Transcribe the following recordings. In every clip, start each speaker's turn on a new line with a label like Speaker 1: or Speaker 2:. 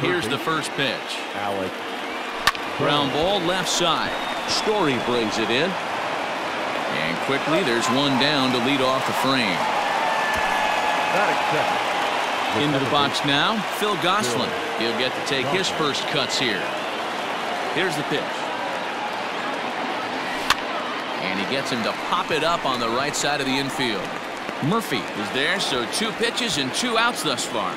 Speaker 1: Here's the first pitch.
Speaker 2: Alec.
Speaker 1: Ground ball left side.
Speaker 3: Story brings it in.
Speaker 1: And quickly there's one down to lead off the frame. Into the box now, Phil Gosselin. He'll get to take his first cuts here. Here's the pitch. And he gets him to pop it up on the right side of the infield. Murphy is there, so 2 pitches and 2 outs thus far.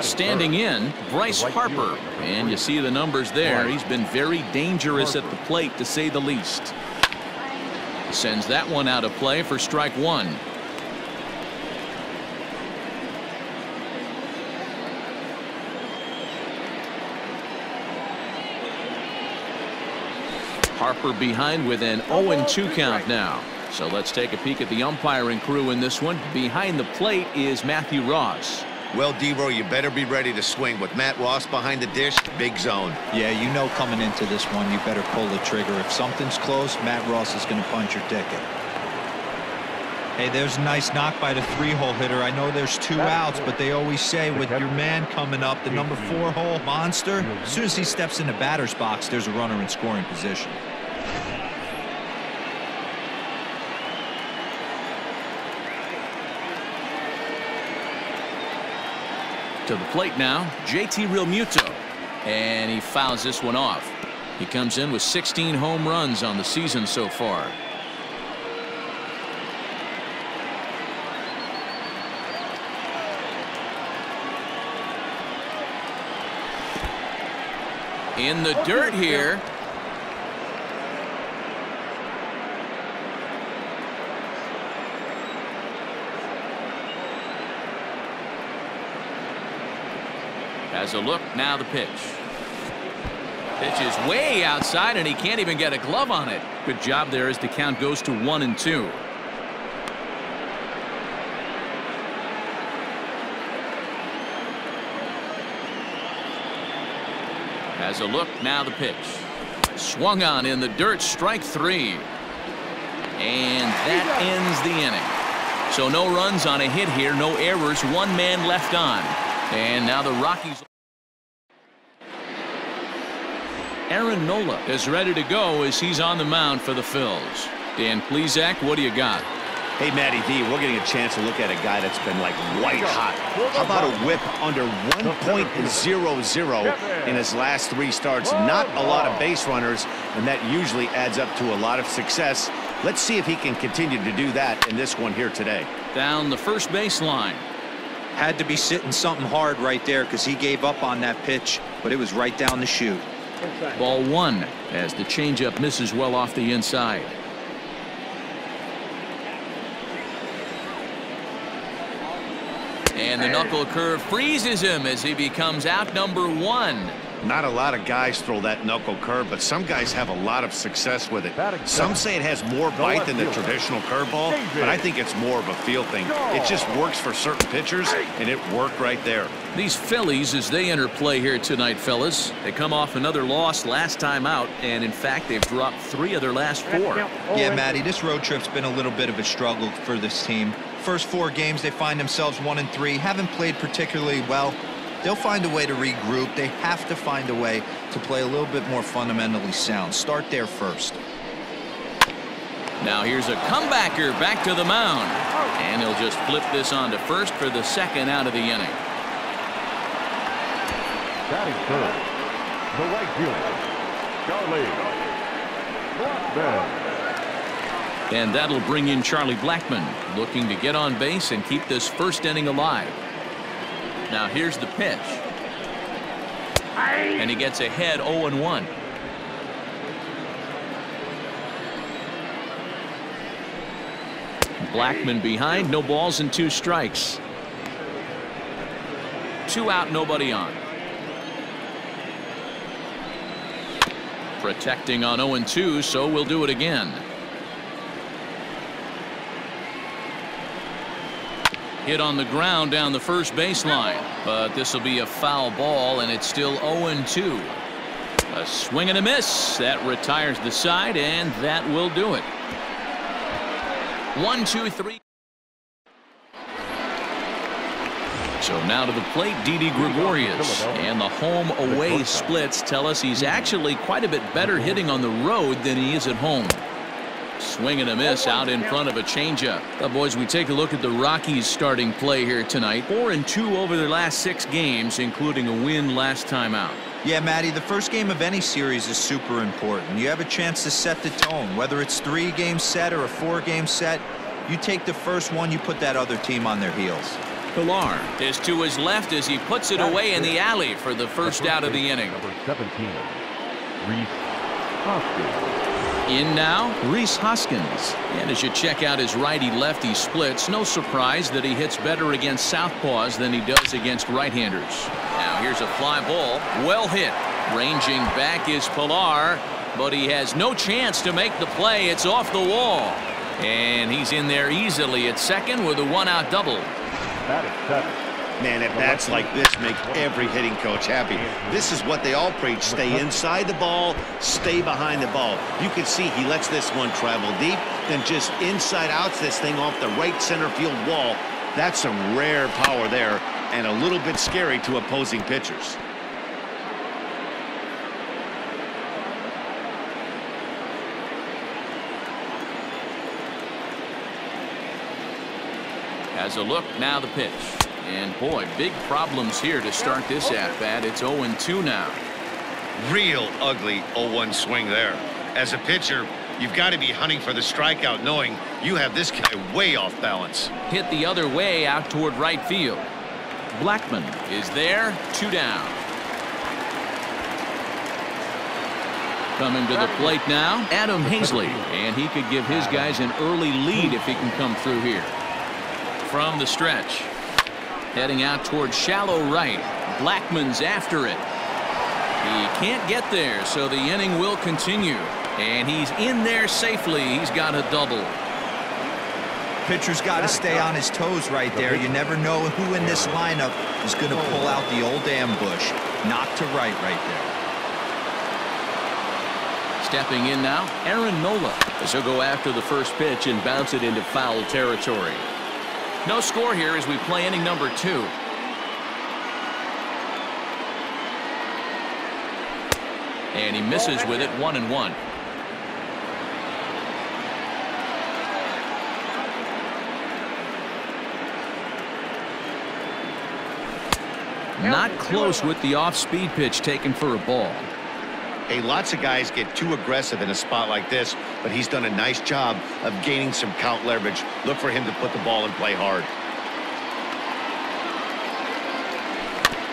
Speaker 1: Standing in, Bryce Harper. And you see the numbers there. He's been very dangerous at the plate, to say the least. Sends that one out of play for strike 1. Harper behind with an 0-2 count now. So let's take a peek at the umpiring crew in this one. Behind the plate is Matthew Ross.
Speaker 4: Well, D-Row, you better be ready to swing. With Matt Ross behind the dish, big zone.
Speaker 5: Yeah, you know coming into this one, you better pull the trigger. If something's close, Matt Ross is going to punch your ticket. Hey, there's a nice knock by the 3-hole hitter. I know there's 2 outs, but they always say with your man coming up, the number 4-hole monster, as soon as he steps in the batter's box, there's a runner in scoring position.
Speaker 1: To the plate now, JT Realmuto. And he fouls this one off. He comes in with 16 home runs on the season so far. In the dirt here. Has a look, now the pitch. Pitch is way outside and he can't even get a glove on it. Good job there as the count goes to 1-2. Has a look, now the pitch. Swung on in the dirt, strike 3. And that ends the inning. So no runs on a hit here, no errors, 1 man left on. And now the Rockies. Aaron Nola is ready to go as he's on the mound for the Phils. Dan Plesac, what do you got?
Speaker 6: Hey, Matty D, we're getting a chance to look at a guy that's been like white hot. How about a whip under 1.00 in his last 3 starts? Not a lot of base runners, and that usually adds up to a lot of success. Let's see if he can continue to do that in this one here today.
Speaker 1: Down the first base line.
Speaker 5: Had to be sitting something hard right there because he gave up on that pitch, but it was right down the chute.
Speaker 1: Ball 1 as the changeup misses well off the inside. And the knuckle curve freezes him as he becomes out number 1.
Speaker 4: Not a lot of guys throw that knuckle curve, but some guys have a lot of success with it. Some say it has more bite than the traditional curveball, but I think it's more of a feel thing. It just works for certain pitchers, and it worked right there.
Speaker 1: These Phillies, as they enter play here tonight, fellas, they come off another loss last time out, and in fact they've dropped 3 of their last 4.
Speaker 5: Yeah, Matty, this road trip's been a little bit of a struggle for this team. First 4 games they find themselves 1-3, haven't played particularly well. They'll find a way to regroup. They have to find a way to play a little bit more fundamentally sound. Start there first.
Speaker 1: Now here's a comebacker back to the mound. And he'll just flip this on to first for the 2nd out of the inning.
Speaker 2: Batting third, the right fielder, Charlie Blackmon.
Speaker 1: And that'll bring in Charlie Blackmon, looking to get on base and keep this first inning alive. Now here's the pitch. And he gets ahead 0-1. Blackmon behind, no balls and 2 strikes. 2 out, nobody on. Protecting on 0-2, so we'll do it again. Hit on the ground down the first baseline, but this will be a foul ball, and it's still 0-2. A swing and a miss that retires the side, and that will do it. 1-2-3. So now to the plate, Didi Gregorius. And the home-away splits tell us he's actually quite a bit better hitting on the road than he is at home. Swing and a miss out in front of a changeup. Well, boys, we take a look at the Rockies starting play here tonight. 4-2 over their last 6 games, including a win last time out.
Speaker 5: Yeah, Matty, the first game of any series is super important. You have a chance to set the tone. Whether it's 3-game set or a 4-game set, you take the first one, you put that other team on their heels.
Speaker 1: Pilar is to his left as he puts it away in the alley for the first out of the inning.
Speaker 2: Number 17, Rhys Hoskins.
Speaker 1: In now, Rhys Hoskins. And as you check out his righty-lefty splits, no surprise that he hits better against southpaws than he does against right-handers. Now here's a fly ball. Well hit. Ranging back is Pilar, but he has no chance to make the play. It's off the wall. And he's in there easily at second with a 1-out double.
Speaker 2: That is 7.
Speaker 6: Man, at bats like this make every hitting coach happy. This is what they all preach. Stay inside the ball, stay behind the ball. You can see he lets this one travel deep, then just inside outs this thing off the right center field wall. That's some rare power there and a little bit scary to opposing pitchers.
Speaker 1: As a look, now the pitch. And boy, big problems here to start this at-bat. It's 0-2 now.
Speaker 4: Real ugly 0-1 swing there. As a pitcher, you've got to be hunting for the strikeout, knowing you have this guy way off balance.
Speaker 1: Hit the other way out toward right field. Blackman is there, 2 down. Coming to the plate now, Adam Hazley. And he could give his guys an early lead if he can come through here. From the stretch. Heading out toward shallow right. Blackman's after it. He can't get there, so the inning will continue. And he's in there safely. He's got a double.
Speaker 5: Pitcher's got to stay on his toes right there. You never know who in this lineup is going to pull out the old ambush. Knock to right there.
Speaker 1: Stepping in now, Aaron Nola. As he'll go after the first pitch and bounce it into foul territory. No score here as we play inning number 2. And he misses with it, 1-1. Not close with the off-speed pitch taken for a ball.
Speaker 4: Hey, lots of guys get too aggressive in a spot like this, but he's done a nice job of gaining some count leverage. Look for him to put the ball and play hard.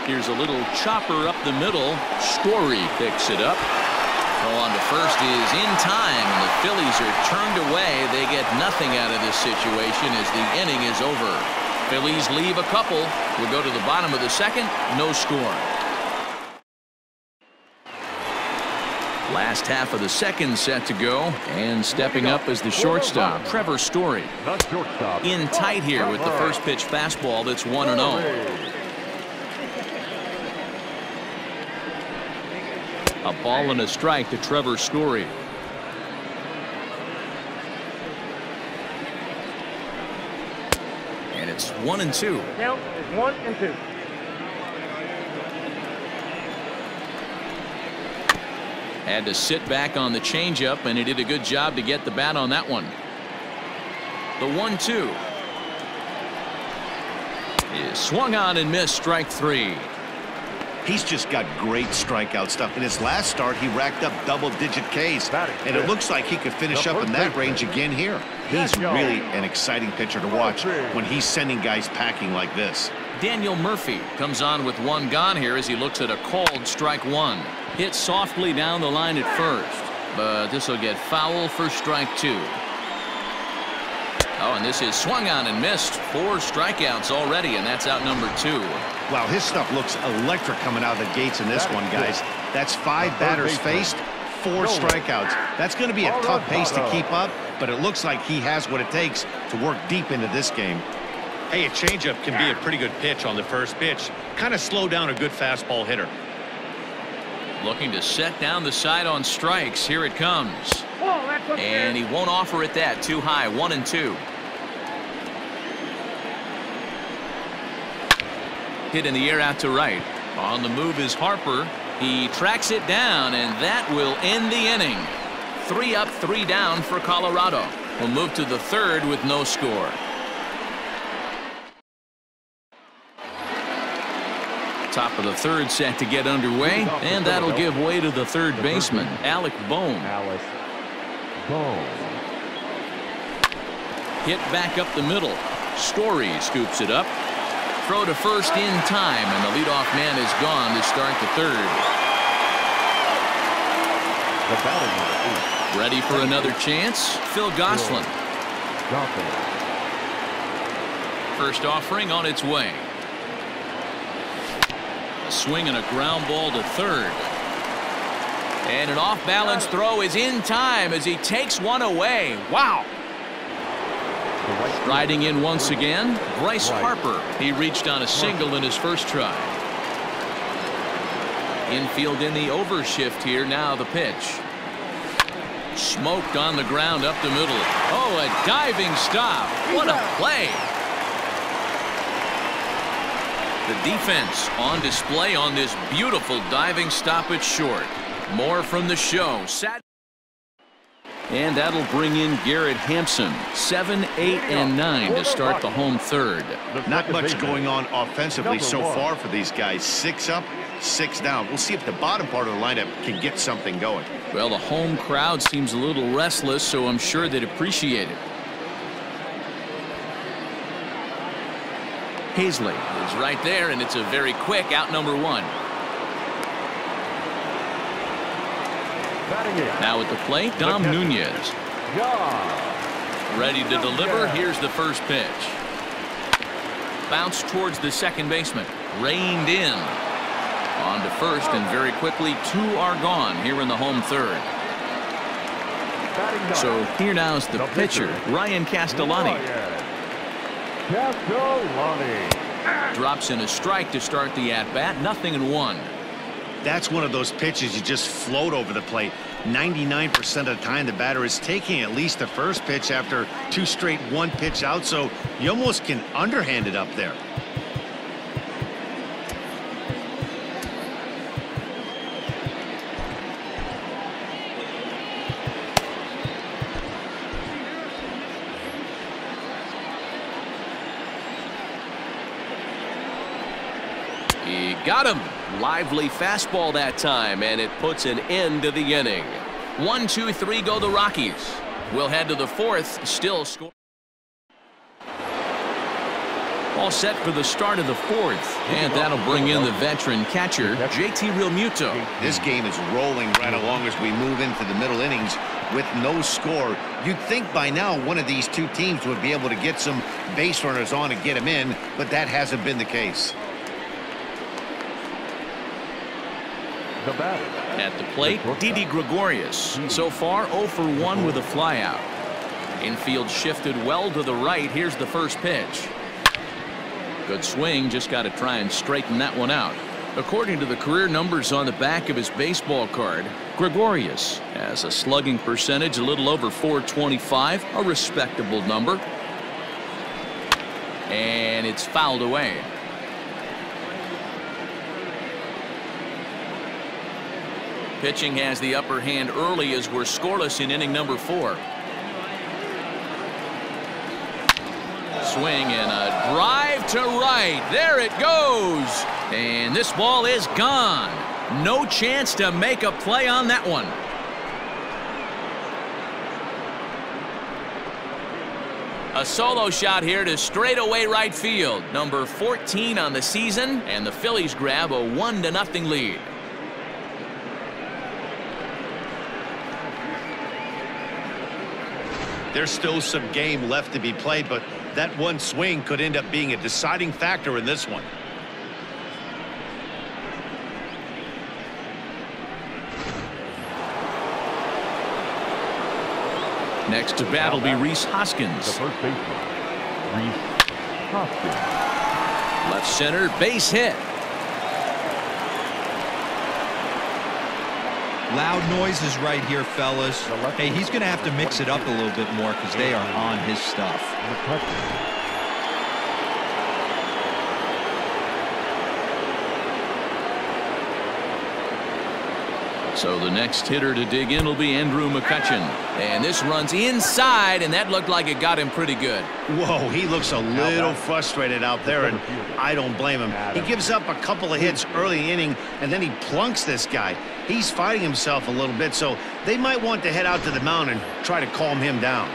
Speaker 1: Here's a little chopper up the middle. Story picks it up. Throw on to first is in time, and the Phillies are turned away. They get nothing out of this situation as the inning is over. Phillies leave a couple. We'll go to the bottom of the second. No score. Last half of the second set to go, and stepping up as the shortstop, Trevor Story. In tight here with the first pitch fastball that's 1-0. A ball and a strike to Trevor Story. And it's 1-2.
Speaker 2: Count is 1-2.
Speaker 1: Had to sit back on the changeup, and he did a good job to get the bat on that one. The 1-2 is swung on and missed, strike 3.
Speaker 6: He's just got great strikeout stuff. In his last start, he racked up double-digit Ks, and it looks like he could finish up in that range again here. He's really an exciting pitcher to watch when he's sending guys packing like this.
Speaker 1: Daniel Murphy comes on with 1 gone here as he looks at a called strike 1. Hit softly down the line at first, but this will get foul for strike 2. Oh, and this is swung on and missed. 4 strikeouts already, and that's out number 2.
Speaker 6: Wow, his stuff looks electric coming out of the gates in this one, guys. That's 5 batters faced, 4 strikeouts. That's going to be a tough pace to keep up, but it looks like he has what it takes to work deep into this game.
Speaker 4: Hey, a changeup can be a pretty good pitch on the first pitch. Kind of slow down a good fastball hitter.
Speaker 1: Looking to set down the side on strikes. Here it comes. And he won't offer it that. Too high. 1-2. Hit in the air out to right. On the move is Harper. He tracks it down, and that will end the inning. 3 up, 3 down for Colorado. We'll move to the third with no score. Top of the third set to get underway, and that'll give way to the third baseman, Alec Bohm. Hit back up the middle. Story scoops it up. Throw to first in time, and the leadoff man is gone to start the third. Ready for another chance? Phil Gosselin. First offering on its way. A swing and a ground ball to third. And an off-balance throw is in time as he takes one away. Wow. Riding in once again, Bryce Harper. He reached on a single in his first try. Infield in the overshift here. Now the pitch. Smoked on the ground up the middle. Oh, a diving stop. What a play. The defense on display on this beautiful diving stop at short. More from the show. And that'll bring in Garrett Hampson. 7, 8, and 9 to start the home third.
Speaker 4: Not much going on offensively so far for these guys. 6 up, 6 down. We'll see if the bottom part of the lineup can get something going.
Speaker 1: Well, the home crowd seems a little restless, so I'm sure they'd appreciate it. Hazley is right there, and it's a very quick out number 1. Now at the plate, Dom Nunez. Ready to deliver. Here's the first pitch. Bounce towards the second baseman. Reined in. On to first, and very quickly 2 are gone here in the home third. So here now is the pitcher, Ryan Castellani. Drops in a strike to start the at-bat. 0-1.
Speaker 4: That's one of those pitches you just float over the plate. 99% of the time the batter is taking at least the first pitch after 2 straight 1-pitch out, so you almost can underhand it up there.
Speaker 1: He got him. Lively fastball that time, and it puts an end to the inning. 1, 2, 3 go the Rockies. We'll head to the fourth. Still score. All set for the start of the fourth, and that'll bring in the veteran catcher, JT Realmuto.
Speaker 4: This game is rolling right along as we move into the middle innings with no score. You'd think by now one of these 2 teams would be able to get some base runners on and get them in, but that hasn't been the case.
Speaker 1: At the plate, Didi Gregorius. So far 0 for 1 with a flyout. Infield shifted well to the right. Here's the first pitch. Good swing. Just got to try and straighten that one out. According to the career numbers on the back of his baseball card, Gregorius has a slugging percentage a little over .425, a respectable number. And it's fouled away. Pitching has the upper hand early as we're scoreless in inning number 4. Swing and a drive to right. There it goes. And this ball is gone. No chance to make a play on that one. A solo shot here to straightaway right field. Number 14 on the season, and the Phillies grab a 1-0 lead.
Speaker 4: There's still some game left to be played, but that one swing could end up being a deciding factor in this one.
Speaker 1: Next to bat will be Rhys Hoskins.
Speaker 2: The first baseman, Rhys Hoskins.
Speaker 1: Left center, base hit.
Speaker 5: Loud noises right here, fellas. Hey, he's going to have to mix it up a little bit more because they are on his stuff.
Speaker 1: So the next hitter to dig in will be Andrew McCutchen. And this runs inside, and that looked like it got him pretty good.
Speaker 6: Whoa, he looks a little frustrated out there, and I don't blame him. He gives up a couple of hits early in the inning, and then he plunks this guy. He's fighting himself a little bit, so they might want to head out to the mound and try to calm him down.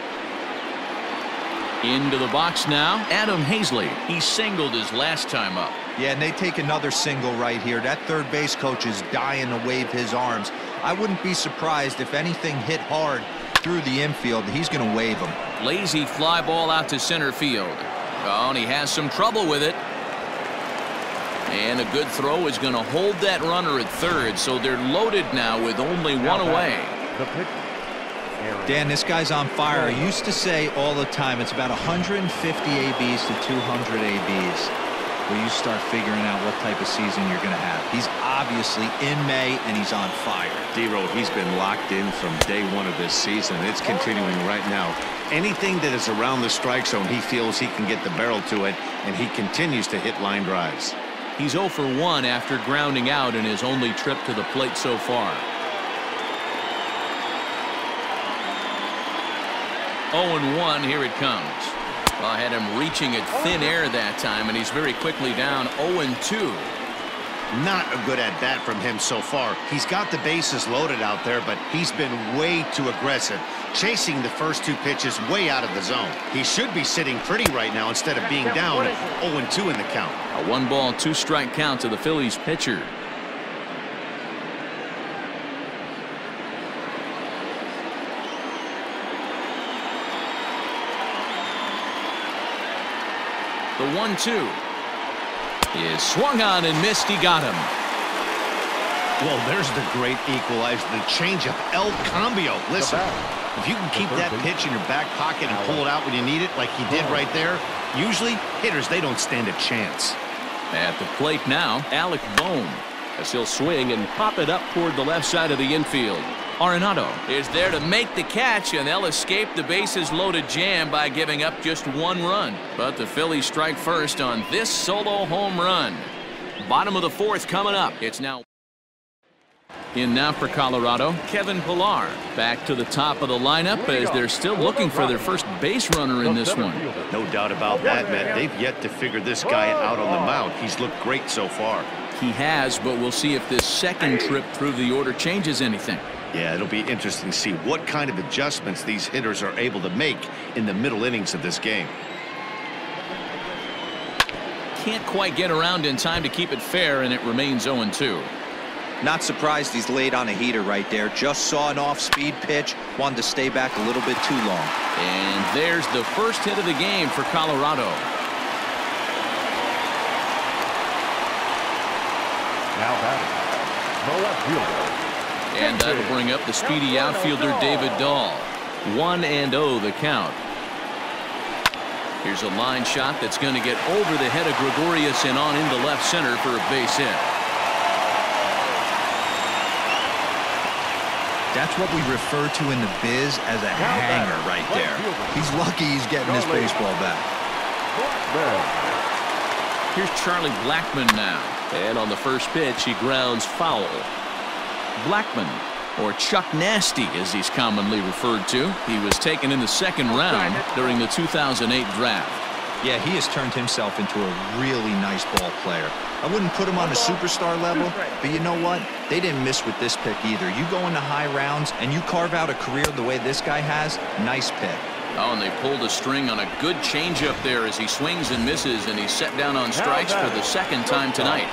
Speaker 1: Into the box now, Adam Hazley. He singled his last time up.
Speaker 5: Yeah, and they take another single right here. That third base coach is dying to wave his arms. I wouldn't be surprised if anything hit hard through the infield. He's going to wave them.
Speaker 1: Lazy fly ball out to center field. Oh, and he has some trouble with it. And a good throw is going to hold that runner at third, so they're loaded now with only one away.
Speaker 2: The pitcher,
Speaker 5: Dan, this guy's on fire. I used to say all the time it's about 150 ABs to 200 ABs where you start figuring out what type of season you're going to have. He's obviously in May, and he's on fire.
Speaker 4: D-Road, he's been locked in from day one of this season. It's continuing right now. Anything that is around the strike zone, he feels he can get the barrel to it, and he continues to hit line drives.
Speaker 1: He's 0 for 1 after grounding out in his only trip to the plate so far. 0-1, here it comes. Well, I had him reaching at thin air that time, and he's very quickly down 0-2.
Speaker 6: Not a good at bat from him so far. He's got the bases loaded out there, but he's been way too aggressive, chasing the first two pitches way out of the zone. He should be sitting pretty right now instead of being down 0-2 in the count.
Speaker 1: A 1-ball, 2-strike count to the Phillies pitcher. The 1-2 is swung on and missed. He got him.
Speaker 6: Well, there's the great equalizer, the changeup, El Cambio. Listen, if you can keep that pitch in your back pocket and pull it out when you need it like he did right there, usually hitters, they don't stand a chance.
Speaker 1: At the plate now, Alec Bohm,
Speaker 3: as he'll swing and pop it up toward the left side of the infield.
Speaker 1: Arenado is there to make the catch, and they'll escape the bases loaded jam by giving up just 1 run. But the Phillies strike first on this solo home run. Bottom of the 4th coming up. It's now in now for Colorado, Kevin Pillar back to the top of the lineup as they're still looking for their first base runner in this one.
Speaker 6: No doubt about that, man. They've yet to figure this guy out on the mound. He's looked great so far.
Speaker 1: He has, but we'll see if this second trip through the order changes anything.
Speaker 6: Yeah, it'll be interesting to see what kind of adjustments these hitters are able to make in the middle innings of this game.
Speaker 1: Can't quite get around in time to keep it fair, and it remains 0-2.
Speaker 5: Not surprised he's laid on a heater right there. Just saw an off-speed pitch. Wanted to stay back a little bit too long.
Speaker 1: And there's the first hit of the game for Colorado.
Speaker 2: now batting, the left fielder.
Speaker 1: And that'll bring up the speedy outfielder David Dahl. 1-0 the count. Here's a line shot that's going to get over the head of Gregorius and on into left center for a base hit.
Speaker 5: That's what we refer to in the biz as a hanger right there. He's lucky he's getting his baseball back.
Speaker 1: Here's Charlie Blackmon now.
Speaker 3: And on the first pitch, he grounds foul.
Speaker 1: Blackmon, or Chuck Nasty as he's commonly referred to. He was taken in the second round during the 2008 draft.
Speaker 5: Yeah, he has turned himself into a really nice ball player. I wouldn't put him on a superstar level, but you know what? They didn't miss with this pick either. You go into high rounds and you carve out a career the way this guy has, nice pick.
Speaker 1: Oh, and they pulled a string on a good changeup there as he swings and misses, and he's set down on strikes for the second time tonight.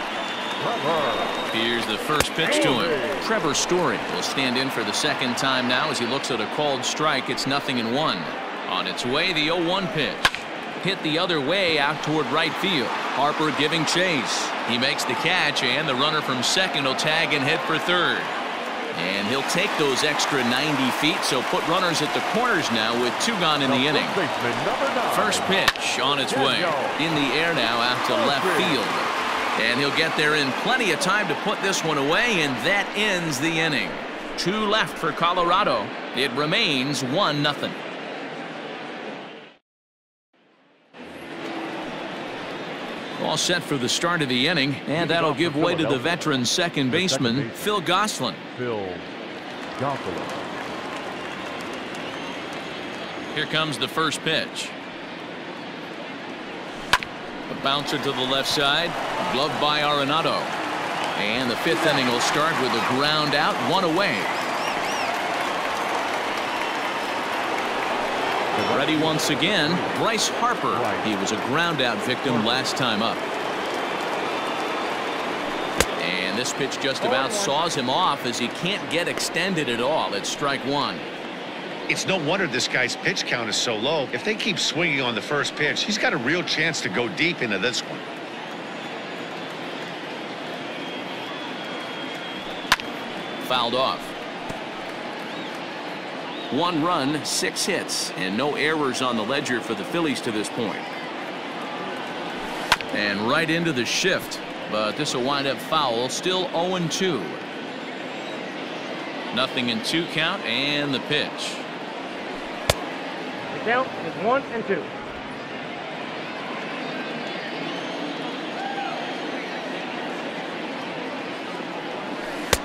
Speaker 1: Here's the first pitch to him. Trevor Story will stand in for the second time now as he looks at a called strike. It's 0-1. On its way, the 0-1 pitch. Hit the other way out toward right field. Harper giving chase. He makes the catch, and the runner from second will tag and head for third. And he'll take those extra 90 feet, so put runners at the corners now with 2 gone in the inning. First pitch on its way. In the air now out to left field. And he'll get there in plenty of time to put this one away, and that ends the inning. 2 left for Colorado. It remains 1-0. All set for the start of the inning, and that'll give way to the veteran second baseman, Phil Gosselin. Here comes the first pitch. A bouncer to the left side, gloved by Arenado. And the fifth inning will start with a ground out, one away. Ready once again, Bryce Harper. He was a ground out victim last time up. And this pitch just about saws him off as he can't get extended at all. It's strike one.
Speaker 4: It's no wonder this guy's pitch count is so low. If they keep swinging on the first pitch, he's got a real chance to go deep into this one.
Speaker 1: Fouled off. 1 run, 6 hits, and no errors on the ledger for the Phillies to this point. And right into the shift, but this will wind up foul. Still 0-2. Nothing in 2 count, and the pitch.
Speaker 2: The count is 1-2.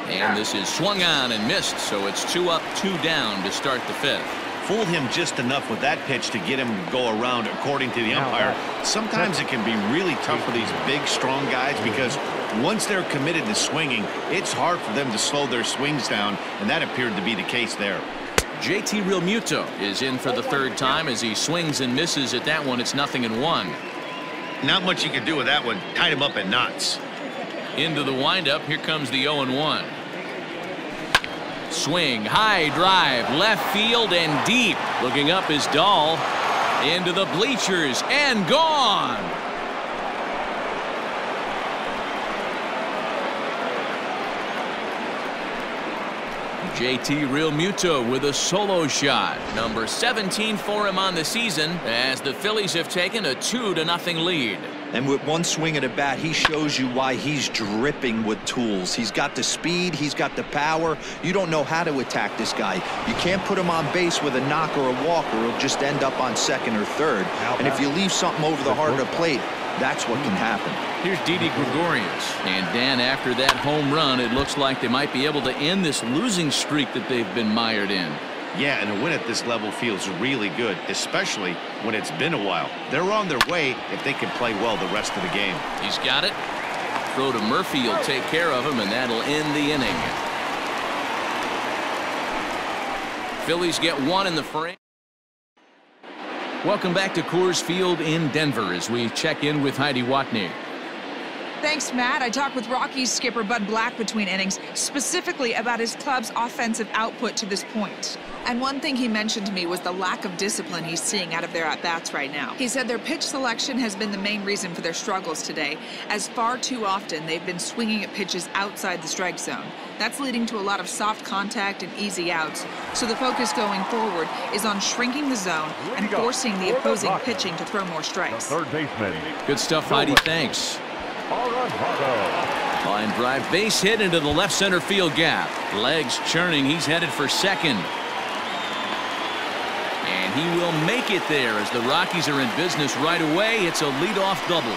Speaker 1: And this is swung on and missed, so it's 2 up, 2 down to start the fifth.
Speaker 4: Fooled him just enough with that pitch to get him to go around, according to the umpire. Sometimes it can be really tough for these big, strong guys because once they're committed to swinging, it's hard for them to slow their swings down, and that appeared to be the case there.
Speaker 1: JT Realmuto is in for the 3rd time as he swings and misses at that one. It's 0-1.
Speaker 4: Not much you can do with that one. Tied him up in knots.
Speaker 1: Into the windup. Here comes the 0-1. Swing, high drive, left field and deep. Looking up is Dahl. Into the bleachers and gone. JT Realmuto with a solo shot. Number 17 for him on the season as the Phillies have taken a 2-0 lead.
Speaker 5: And with one swing of the bat, he shows you why he's dripping with tools. He's got the speed, he's got the power. You don't know how to attack this guy. You can't put him on base with a knock or a walk, or he'll just end up on second or third. And if you leave something over the heart of the plate, that's what can happen.
Speaker 1: Here's Didi Gregorius. And Dan, after that home run, it looks like they might be able to end this losing streak that they've been mired in.
Speaker 4: Yeah, and a win at this level feels really good, especially when it's been a while. They're on their way if they can play well the rest of the game.
Speaker 1: He's got it. Throw to Murphy will take care of him, and that'll end the inning. Phillies get 1 in the frame. Welcome back to Coors Field in Denver as we check in with Heidi Watney.
Speaker 7: Thanks, Matt. I talked with Rockies skipper Bud Black between innings, specifically about his club's offensive output to this point. And one thing he mentioned to me was the lack of discipline he's seeing out of their at-bats right now. He said their pitch selection has been the main reason for their struggles today, as far too often they've been swinging at pitches outside the strike zone. That's leading to a lot of soft contact and easy outs. So the focus going forward is on shrinking the zone and forcing the opposing pitching to throw more strikes.
Speaker 2: Third baseman.
Speaker 1: Good stuff, Heidi. Thanks. Line drive, base hit into the left center field gap. Legs churning. He's headed for second. And he will make it there as the Rockies are in business right away. It's a leadoff double.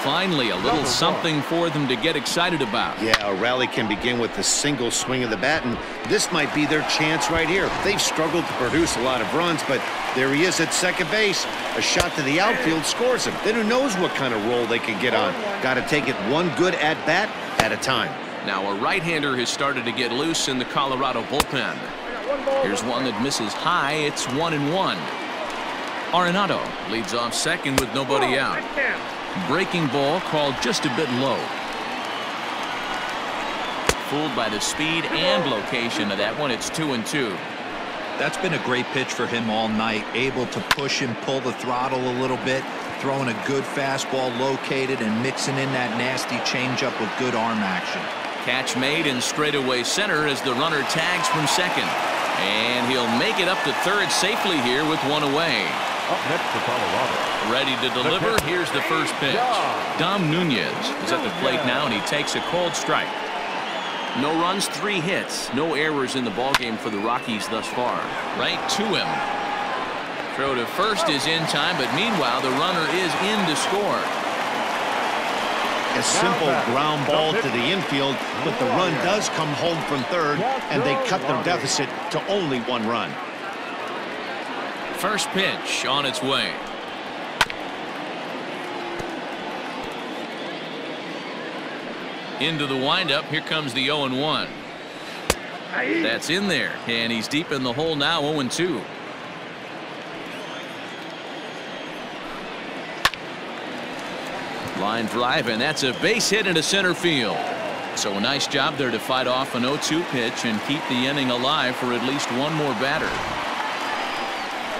Speaker 1: Finally, a little something for them to get excited about.
Speaker 4: Yeah, a rally can begin with a single swing of the bat, and this might be their chance right here. They've struggled to produce a lot of runs, but there he is at second base. A shot to the outfield scores him. Then who knows what kind of roll they can get on. Got to take it one good at-bat at a time.
Speaker 1: Now a right-hander has started to get loose in the Colorado bullpen. Here's one that misses high. It's 1-1. Arenado leads off second with nobody out. Breaking ball called just a bit low. Fooled by the speed and location of that one. It's 2-2.
Speaker 5: That's been a great pitch for him all night. Able to push and pull the throttle a little bit. Throwing a good fastball located and mixing in that nasty changeup with good arm action.
Speaker 1: Catch made in straightaway center as the runner tags from second. And he'll make it up to third safely here with one away.
Speaker 2: Up next to Colorado.
Speaker 1: Ready to deliver. Here's the first pitch. Dom Nunez is at the plate now, and he takes a cold strike. No runs, 3 hits. No errors in the ballgame for the Rockies thus far. Right to him. Throw to first is in time, but meanwhile the runner is in to score.
Speaker 6: a simple ground ball to the infield, but the run does come home from third, and they cut their deficit to only 1 run.
Speaker 1: First pitch on its way. Into the windup. Here comes the 0-1. That's in there, and he's deep in the hole now. 0-2. Line drive, and that's a base hit into center field. So a nice job there to fight off an 0-2 pitch and keep the inning alive for at least one more batter.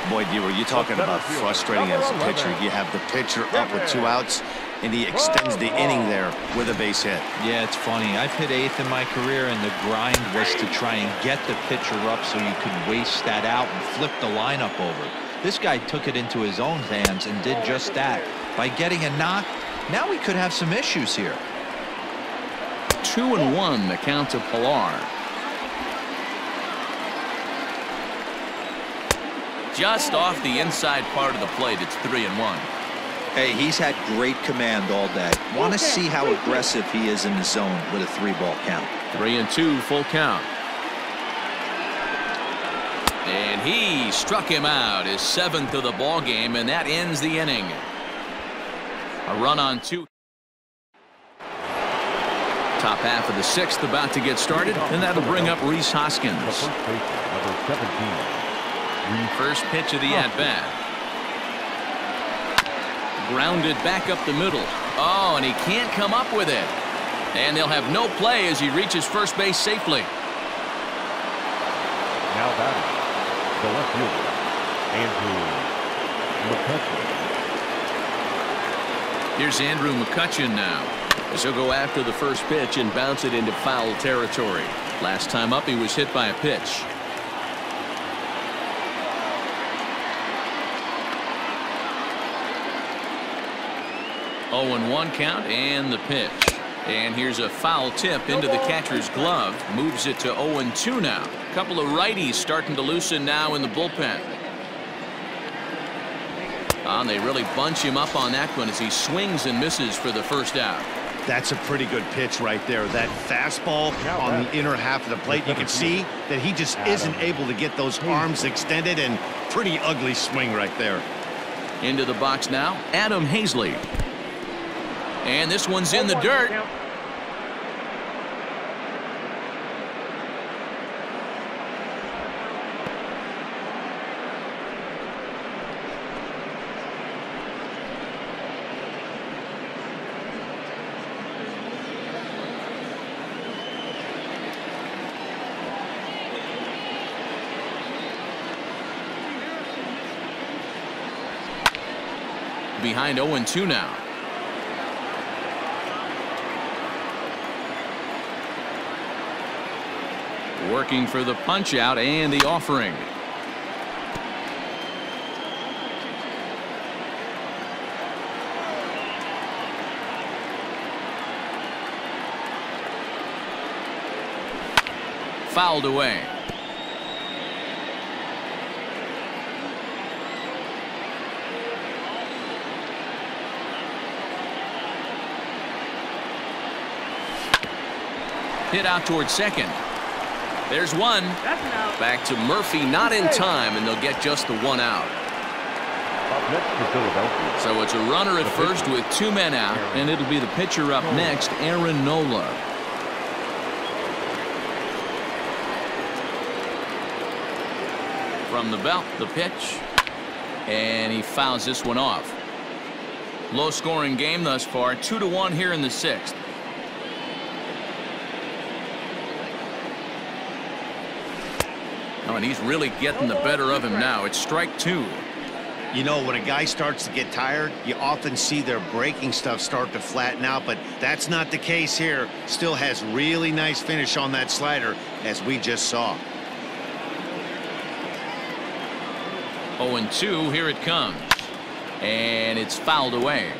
Speaker 6: Boy, D, were you talking about frustrating as a pitcher? You have the pitcher up with 2 outs, and he extends the inning there with a base hit.
Speaker 5: Yeah, it's funny. I've hit 8th in my career, and the grind was to try and get the pitcher up so you could waste that out and flip the lineup over. This guy took it into his own hands and did just that. By getting a knock, now we could have some issues here.
Speaker 1: 2-1 the count to Pilar. Just off the inside part of the plate. It's 3-1.
Speaker 8: Hey, he's had great command all day. Want to see how aggressive he is in the zone with a 3-ball count.
Speaker 1: 3-2 full count. And he struck him out, his 7th of the ball game, and that ends the inning. A run on 2. Top half of the 6th about to get started, and that'll bring up Rhys Hoskins. First pitch of the at-bat. Grounded back up the middle. Oh, and he can't come up with it. And they'll have no play as he reaches first base safely.
Speaker 2: Now batting, the left fielder, Andrew McCutchen.
Speaker 1: Here's Andrew McCutchen now. As he'll go after the first pitch and bounce it into foul territory. Last time up, he was hit by a pitch. Oh, 0-1 count and the pitch. And here's a foul tip into the catcher's glove. Moves it to 0-2 now. A couple of righties starting to loosen now in the bullpen. And they really bunch him up on that one as he swings and misses for the first out.
Speaker 6: That's a pretty good pitch right there. That fastball on the inner half of the plate. You can see that he just isn't able to get those arms extended, and pretty ugly swing right there.
Speaker 1: Into the box now, Adam Hazley. And this one's in the dirt. Behind 0-2 now. Working for the punch out and the offering. Fouled away. Hit out towards second. There's one. Back to Murphy, not in time, and they'll get just the 1 out.
Speaker 2: Up next for Philadelphia.
Speaker 1: So it's a runner at first with 2 men out, and it'll be the pitcher up next, Aaron Nola. From the belt, the pitch, and he fouls this one off. Low-scoring game thus far, 2-1 here in the 6th. Oh, and he's really getting the better of him now. It's strike 2.
Speaker 6: You know, when a guy starts to get tired, you often see their breaking stuff start to flatten out, but that's not the case here. Still has really nice finish on that slider, as we just saw.
Speaker 1: 0-2, here it comes. And it's fouled away.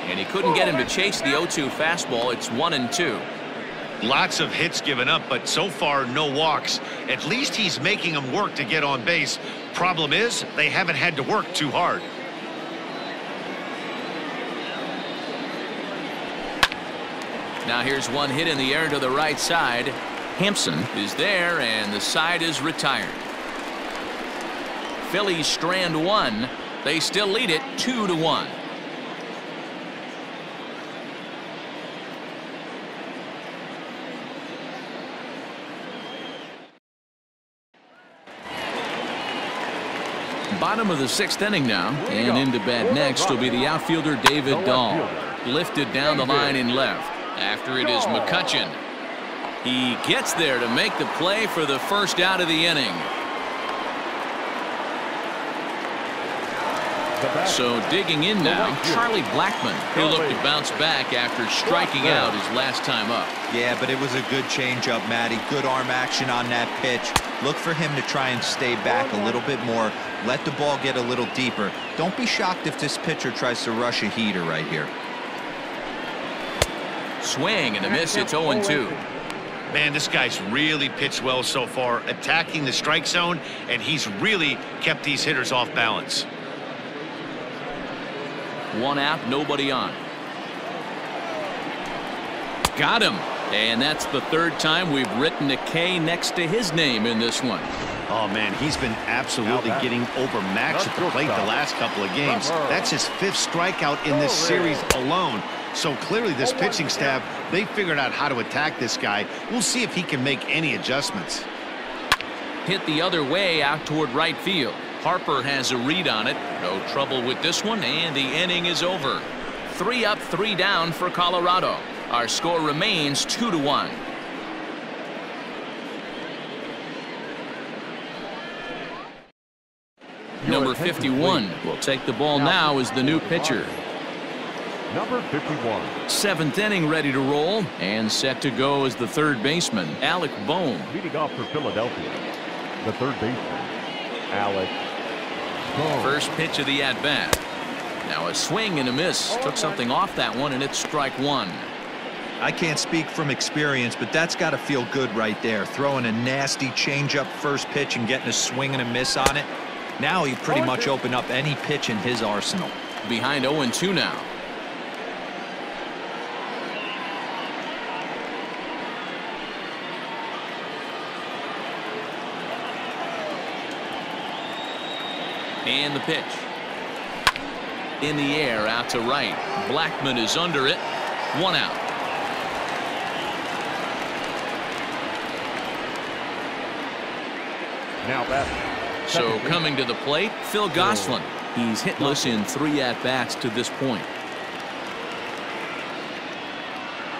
Speaker 1: And he couldn't get him to chase the 0-2 fastball. It's 1-2.
Speaker 4: Lots of hits given up, but so far no walks. At least he's making them work to get on base. Problem is, they haven't had to work too hard.
Speaker 1: Now here's one hit in the air to the right side. Hampson is there, and the side is retired. Phillies strand one. They still lead it 2-1. Bottom of the 6th inning now, and into bat next will be the outfielder David Dahl. Lifted down the line in left. After it is McCutchen. He gets there to make the play for the first out of the inning. So digging in now, Charlie Blackmon, who looked to bounce back after striking out his last time up.
Speaker 5: Yeah, but it was a good changeup, Matty. Good arm action on that pitch. Look for him to try and stay back a little bit more. Let the ball get a little deeper. Don't be shocked if this pitcher tries to rush a heater right here.
Speaker 1: Swing and a miss. It's 0-2.
Speaker 4: Man, this guy's really pitched well so far, attacking the strike zone, and he's really kept these hitters off balance.
Speaker 1: 1 out, nobody on. Got him. And that's the 3rd time we've written a K next to his name in this one.
Speaker 4: Oh, man, he's been absolutely getting overmatched at the plate the last couple of games. That's his 5th strikeout in this series alone. So clearly this pitching staff, they figured out how to attack this guy. We'll see if he can make any adjustments.
Speaker 1: Hit the other way out toward right field. Harper has a read on it. No trouble with this one, and the inning is over. 3 up, 3 down for Colorado. Our score remains 2-1. Number 51 will take the ball now as the new pitcher.
Speaker 2: Number 51.
Speaker 1: 7th inning ready to roll and set to go as the 3rd baseman, Alec Bohm.
Speaker 2: Leading off for Philadelphia, the 3rd baseman, Alec Bohm.
Speaker 1: First pitch of the at-bat. Now a swing and a miss. Took something off that one, and it's strike 1.
Speaker 5: I can't speak from experience, but that's got to feel good right there. Throwing a nasty changeup first pitch and getting a swing and a miss on it. Now he pretty much opened up any pitch in his arsenal.
Speaker 1: Behind 0-2 now. And the pitch. In the air out to right. Blackmon is under it. 1 out.
Speaker 2: Now back.
Speaker 1: So coming to the plate, Phil Gosselin. He's hitless in 3 at-bats to this point.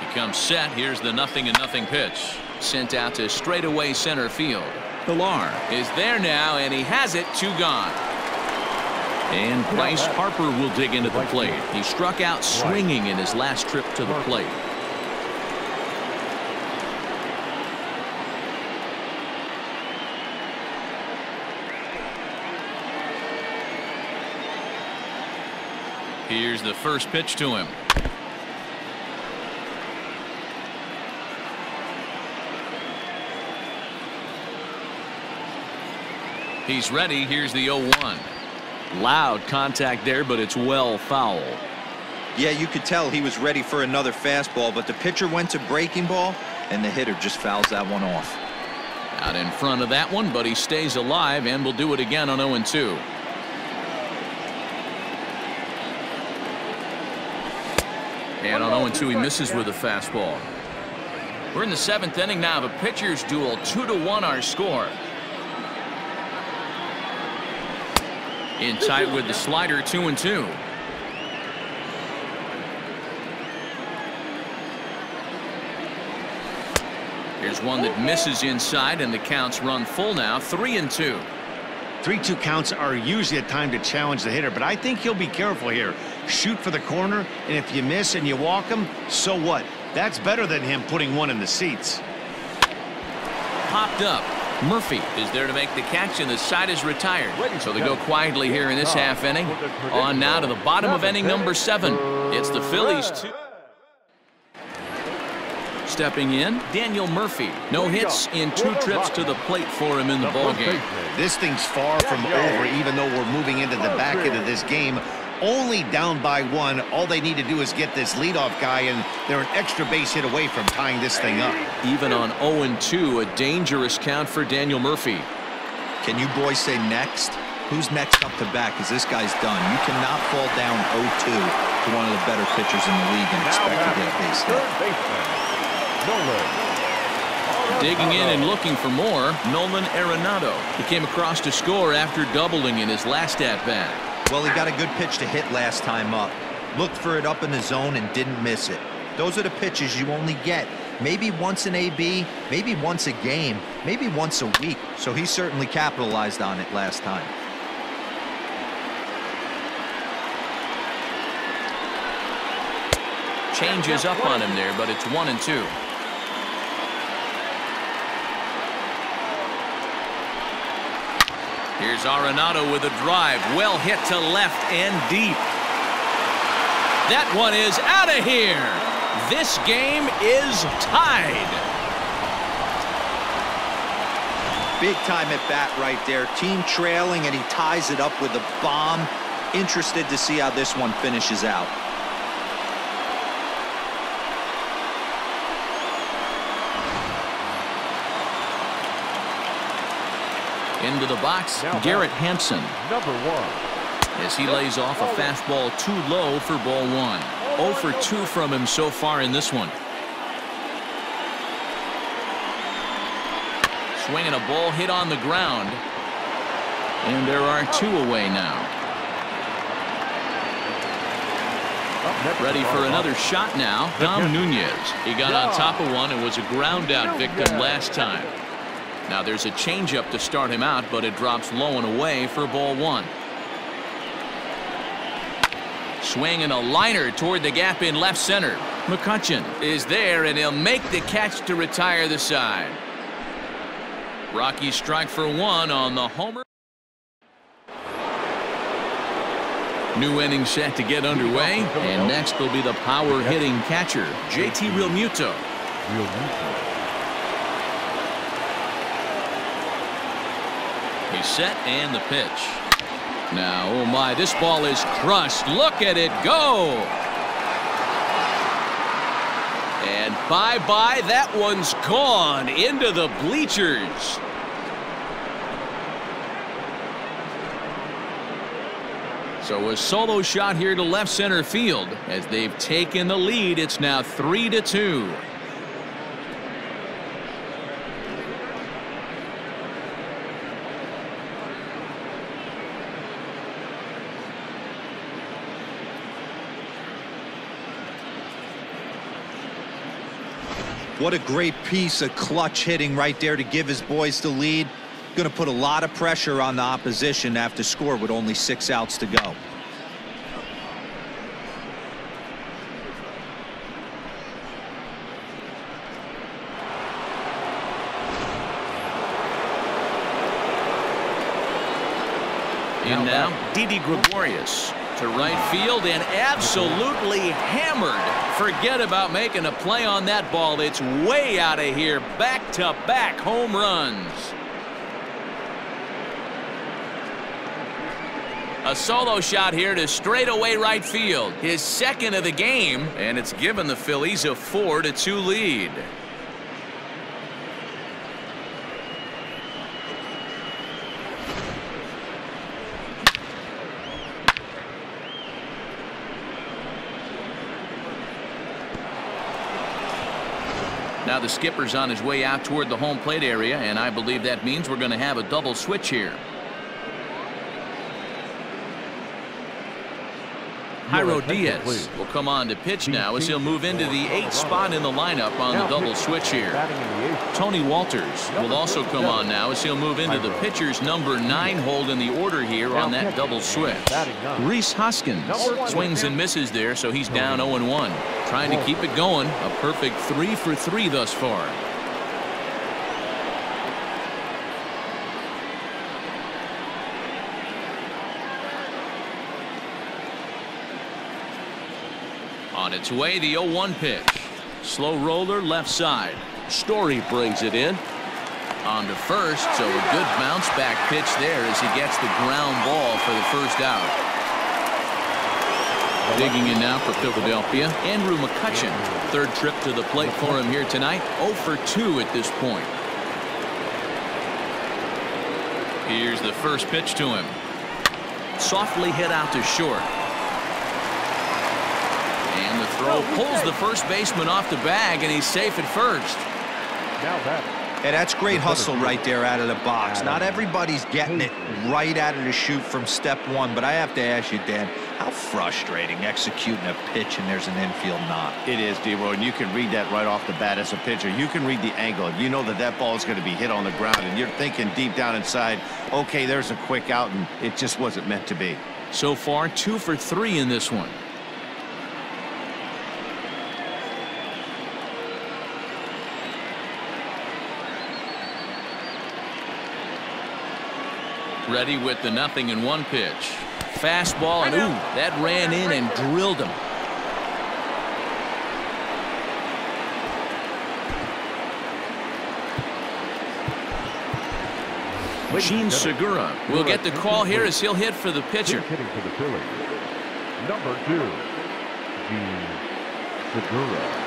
Speaker 1: He comes set. Here's the 0-0 pitch. Sent out to straightaway center field. Pilar is there now, and he has it. 2 gone. And Bryce Harper will dig into the plate. He struck out swinging in his last trip to the plate. Here's the first pitch to him. He's ready. Here's the 0-1. Loud contact there, but it's well foul.
Speaker 5: Yeah, you could tell he was ready for another fastball, but the pitcher went to breaking ball, and the hitter just fouls that one off.
Speaker 1: Out in front of that one, but he stays alive and will do it again on 0-2. And on 0-2, he misses with a fastball. We're in the 7th inning now. The pitchers duel. 2-1 our score. In tight with the slider. 2-2. Here's one that misses inside, and the counts run full now. 3-2.
Speaker 4: 3-2 counts are usually a time to challenge the hitter, but I think he'll be careful here. Shoot for the corner, and if you miss and you walk him, so what? That's better than him putting one in the seats.
Speaker 1: Popped up. Murphy is there to make the catch, and the side is retired. So they go quietly here in this half inning. On now to the bottom of inning number 7. It's the Phillies 2. stepping in, Daniel Murphy. No hits in 2 trips to the plate for him in the ballgame.
Speaker 6: This thing's far from over, even though we're moving into the back end of this game. Only down by 1. All they need to do is get this leadoff guy, and they're an extra base hit away from tying this thing up.
Speaker 1: Even on 0-2, a dangerous count for Daniel Murphy.
Speaker 5: Can you boys say next? Who's next up to bat? Because this guy's done. You cannot fall down 0-2 to one of the better pitchers in the league and expect to get a base hit.
Speaker 1: Digging in and looking for more, Nolan Arenado. He came across to score after doubling in his last at-bat.
Speaker 5: Well, he got a good pitch to hit last time up. Looked for it up in the zone and didn't miss it. Those are the pitches you only get maybe once in AB, maybe once a game, maybe once a week. So he certainly capitalized on it last time.
Speaker 1: Changes up on him there, but it's 1-2. Here's Arenado with a drive. Well hit to left and deep. That one is out of here. This game is tied.
Speaker 5: Big time at bat right there. Team trailing, and he ties it up with a bomb. Interested to see how this one finishes out.
Speaker 1: Into the box, Garrett Hampson.
Speaker 2: Number 1.
Speaker 1: As he lays off a fastball too low for ball 1. 0 for 2 from him so far in this one. Swinging a ball hit on the ground. And there are 2 away now. Ready for another shot now, Dom Nunez. He got on top of one and was a ground out victim last time. Now there's a changeup to start him out, but it drops low and away for ball 1. Swinging a liner toward the gap in left center. McCutchen is there, and he'll make the catch to retire the side. Rockies strike for 1 on the homer. New inning set to get underway, and next will be the power hitting catcher, JT Realmuto. He's set, and the pitch. Now, oh my, this ball is crushed. Look at it go. And bye-bye, that one's gone into the bleachers. So a solo shot here to left center field. As they've taken the lead, it's now 3-2.
Speaker 5: What a great piece of clutch hitting right there to give his boys the lead. Going to put a lot of pressure on the opposition to have to score with only 6 outs to go.
Speaker 1: In now, Didi Gregorius to right field and absolutely hammered. Forget about making a play on that ball. It's way out of here. Back-to-back home runs. A solo shot here to straightaway right field. His second of the game, and it's given the Phillies a 4-2 lead. Now the skipper's on his way out toward the home plate area, and I believe that means we're going to have a double switch here. Jairo Diaz will come on to pitch now as he'll move into the 8th spot in the lineup on the double switch here. Tony Walters will also come on now as he'll move into the pitcher's number 9 hold in the order here on that double switch. Rhys Hoskins swings and misses there, so he's down 0-1. Trying to keep it going. A perfect 3 for 3 thus far. On its way, the 0-1 pitch.
Speaker 3: Slow roller left side. Story brings it in.
Speaker 1: On to first, so a good bounce back pitch there as he gets the ground ball for the first out. Digging in now for Philadelphia, Andrew McCutchen. Third trip to the plate for him here tonight. 0 for 2 at this point. Here's the first pitch to him. Softly hit out to short. And the throw pulls the first baseman off the bag, and he's safe at first.
Speaker 2: Now that.
Speaker 5: Hey, that's great hustle right there out of the box. Not everybody's getting it right out of the chute from step one, but I have to ask you, Dan, how frustrating executing a pitch and there's an infield knock.
Speaker 4: It is, D-Roy, and you can read that right off the bat as a pitcher. You can read the angle. You know that that ball is going to be hit on the ground, and you're thinking deep down inside, okay, there's a quick out, and it just wasn't meant to be.
Speaker 1: So far, 2 for 3 in this one. Ready with the 0-1 pitch. Fastball, and ooh, that ran in and drilled him. Gene Segura will get the call here as he'll hit for the pitcher.
Speaker 2: Hitting for the Phillies, number 2, Gene Segura.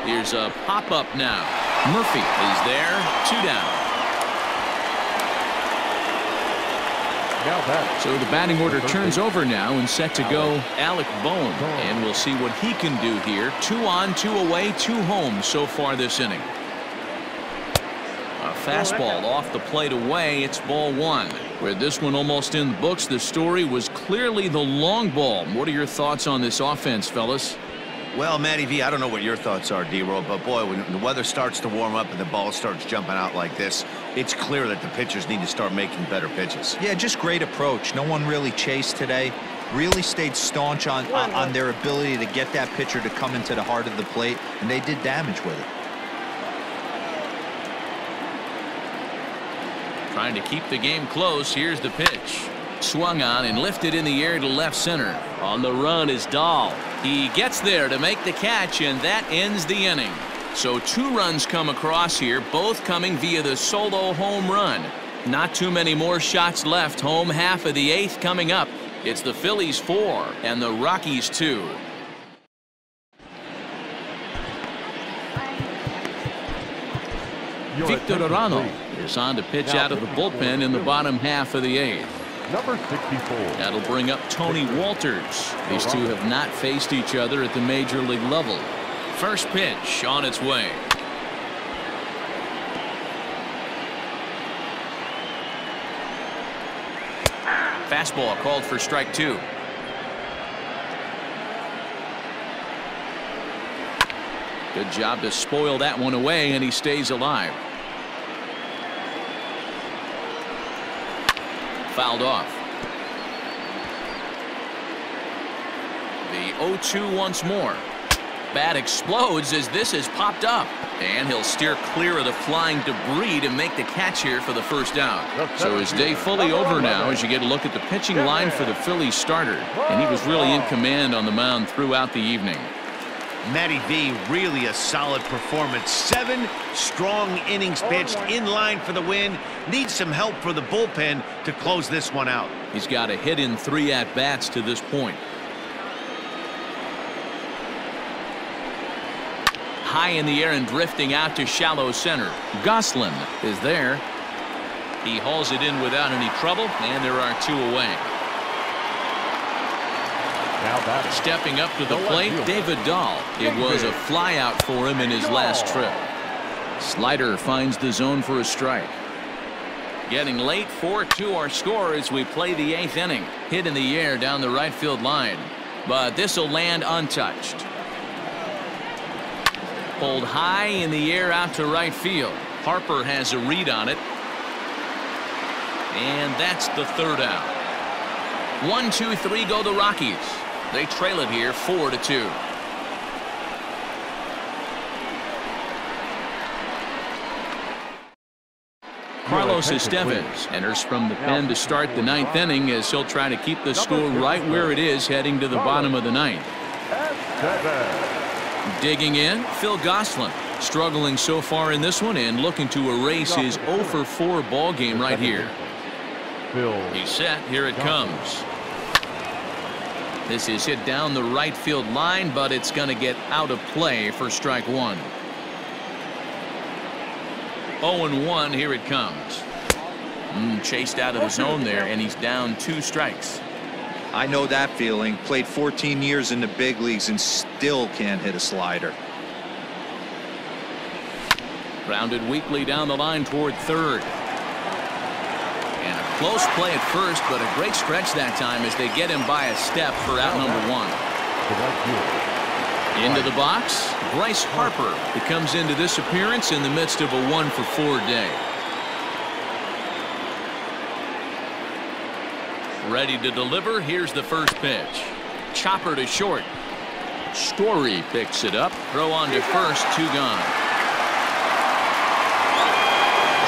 Speaker 1: Here's a pop-up now. Murphy is there. 2 down. So the batting order turns over now and set to go Alec Bohm. And we'll see what he can do here. 2 on, 2 away, 2 home so far this inning. A fastball off the plate away. It's ball 1. With this one almost in the books, the story was clearly the long ball. What are your thoughts on this offense, fellas?
Speaker 4: Well, Matty V, I don't know what your thoughts are, D-Roll, but boy, when the weather starts to warm up and the ball starts jumping out like this, it's clear that the pitchers need to start making better pitches.
Speaker 5: Yeah, just great approach. No one really chased today. Really stayed staunch on their ability to get that pitcher to come into the heart of the plate, and they did damage with it.
Speaker 1: Trying to keep the game close. Here's the pitch. Swung on and lifted in the air to left center.
Speaker 3: On the run is Dahl.
Speaker 1: He gets there to make the catch, and that ends the inning. So 2 runs come across here, both coming via the solo home run. Not too many more shots left. Home half of the 8th coming up. It's the Phillies 4 and the Rockies 2. Victor Arano is on to pitch out of the bullpen in the bottom half of the 8th.
Speaker 2: Number 64.
Speaker 1: That'll bring up Tony Walters. These two have not faced each other at the major league level. First pitch on its way. Fastball called for strike 2. Good job to spoil that one away, and he stays alive. Fouled off. The 0-2 once more. Bat explodes as this has popped up. And he'll steer clear of the flying debris to make the catch here for the first out. So his day fully over now as you get a look at the pitching line for the Phillies starter. And he was really in command on the mound throughout the evening.
Speaker 4: Matty V, really a solid performance. 7 strong innings pitched, in line for the win. Needs some help for the bullpen to close this one out.
Speaker 1: He's got a hit in 3 at-bats to this point. High in the air and drifting out to shallow center. Goslin is there. He hauls it in without any trouble, and there are 2 away. Stepping up to the plate, David Dahl. It was a fly out for him in his last trip. Slider finds the zone for a strike. Getting late, 4-2 our score as we play the 8th inning. Hit in the air down the right field line, but this will land untouched. Pulled high in the air out to right field. Harper has a read on it, and that's the 3rd out. 1-2-3 go the Rockies. They trail it here 4-2. Carlos Estevez enters from the pen to start the 9th inning as he'll try to keep the score right where it is heading to the bottom of the 9th. Digging in, Phil Gosselin, struggling so far in this one and looking to erase his 0 for 4 ball game right here. He's set. Here it comes. This is hit down the right field line, but it's going to get out of play for strike 1. 0-1. Here it comes. Chased out of the zone there, and he's down 2 strikes.
Speaker 8: I know that feeling. Played 14 years in the big leagues and still can't hit a slider.
Speaker 1: Grounded weakly down the line toward third. And a close play at first, but a great stretch that time as they get him by a step for out number 1. Into the box, Bryce Harper. He comes into this appearance in the midst of a 1 for 4 day. Ready to deliver. Here's the first pitch. Chopper to short. Story picks it up. Throw on to first. 2 gone.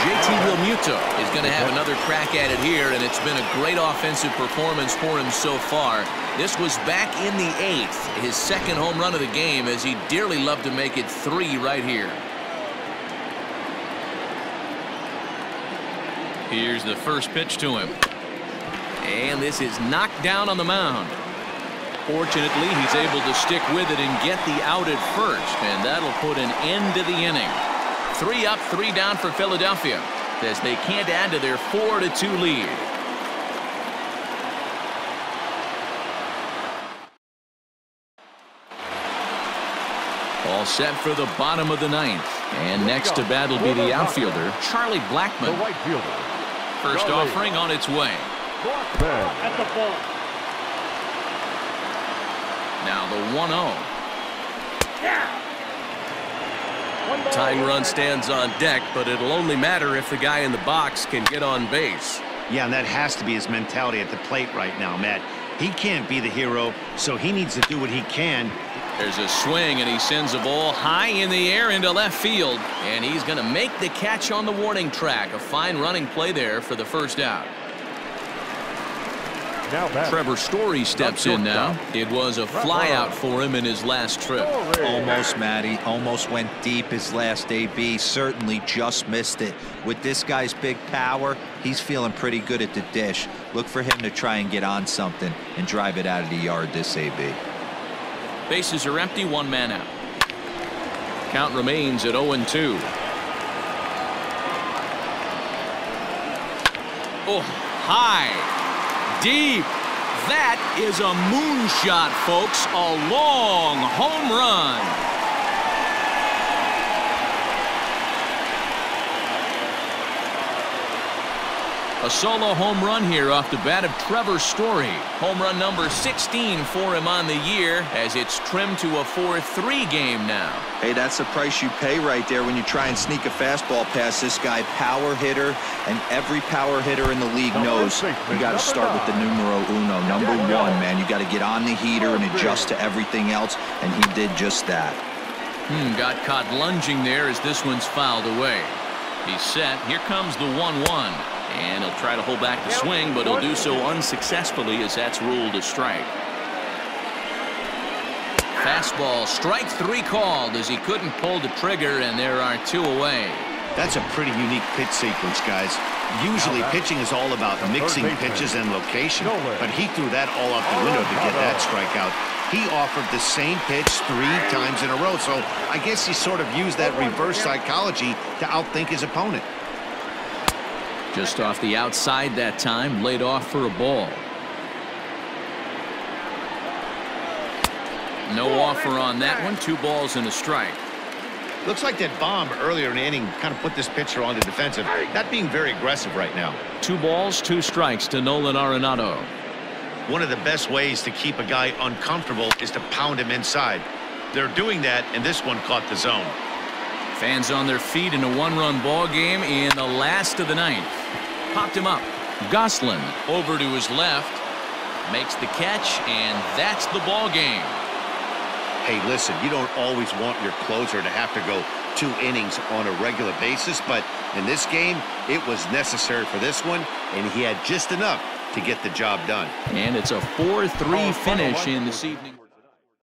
Speaker 1: JT Realmuto is going to have another crack at it here, and it's been a great offensive performance for him so far. This was back in the 8th, his 2nd home run of the game, as he'd dearly love to make it 3 right here. Here's the first pitch to him. And this is knocked down on the mound. Fortunately, he's able to stick with it and get the out at first, and that'll put an end to the inning. 3 up, 3 down for Philadelphia as they can't add to their 4-2 lead. All set for the bottom of the 9th. And next to bat will be the outfielder, Charlie Blackmon. First offering on its way. Now the 1-0. Tying run stands on deck, but it'll only matter if the guy in the box can get on base.
Speaker 6: Yeah, and that has to be his mentality at the plate right now, Matt. He can't be the hero, so he needs to do what he can.
Speaker 1: There's a swing, and he sends a ball high in the air into left field, and he's going to make the catch on the warning track. A fine running play there for the first out. Trevor Story steps in now. It was a flyout for him in his last trip.
Speaker 5: Almost, Matty. Almost went deep his last AB. Certainly just missed it. With this guy's big power, he's feeling pretty good at the dish. Look for him to try and get on something and drive it out of the yard this AB.
Speaker 1: Bases are empty, 1 man out. Count remains at 0-2. Oh, high. Deep. That is a moonshot, folks. A long home run. A solo home run here off the bat of Trevor Story. Home run number 16 for him on the year as it's trimmed to a 4-3 game now.
Speaker 8: Hey, that's the price you pay right there when you try and sneak a fastball past this guy. Power hitter, and every power hitter in the league knows you got to start with the numero uno, number 1, man. You got to get on the heater and adjust to everything else, and he did just that.
Speaker 1: Got caught lunging there as this one's fouled away. He's set. Here comes the 1-1. And he'll try to hold back the swing, but he'll do so unsuccessfully as that's ruled a strike. Fastball, strike 3 called as he couldn't pull the trigger, and there are 2 away.
Speaker 6: That's a pretty unique pitch sequence, guys. Usually pitching is all about mixing pitches and location, but he threw that all out the window to get that strikeout. He offered the same pitch 3 times in a row, so I guess he sort of used that reverse psychology to outthink his opponent.
Speaker 1: Just off the outside that time, laid off for a ball. No offer on that one. 2 balls and a strike.
Speaker 6: Looks like that bomb earlier in the inning kind of put this pitcher on the defensive. Not being very aggressive right now. 2
Speaker 1: balls, 2 strikes to Nolan Arenado.
Speaker 6: One of the best ways to keep a guy uncomfortable is to pound him inside. They're doing that, and this one caught the zone.
Speaker 1: Fans on their feet in a 1-run ball game in the last of the 9th. Popped him up. Gosselin over to his left. Makes the catch, and that's the ball game.
Speaker 6: Hey, listen, you don't always want your closer to have to go 2 innings on a regular basis, but In this game, it was necessary for this one, and he had just enough to get the job done.
Speaker 1: And it's a 4-3 finish in this evening.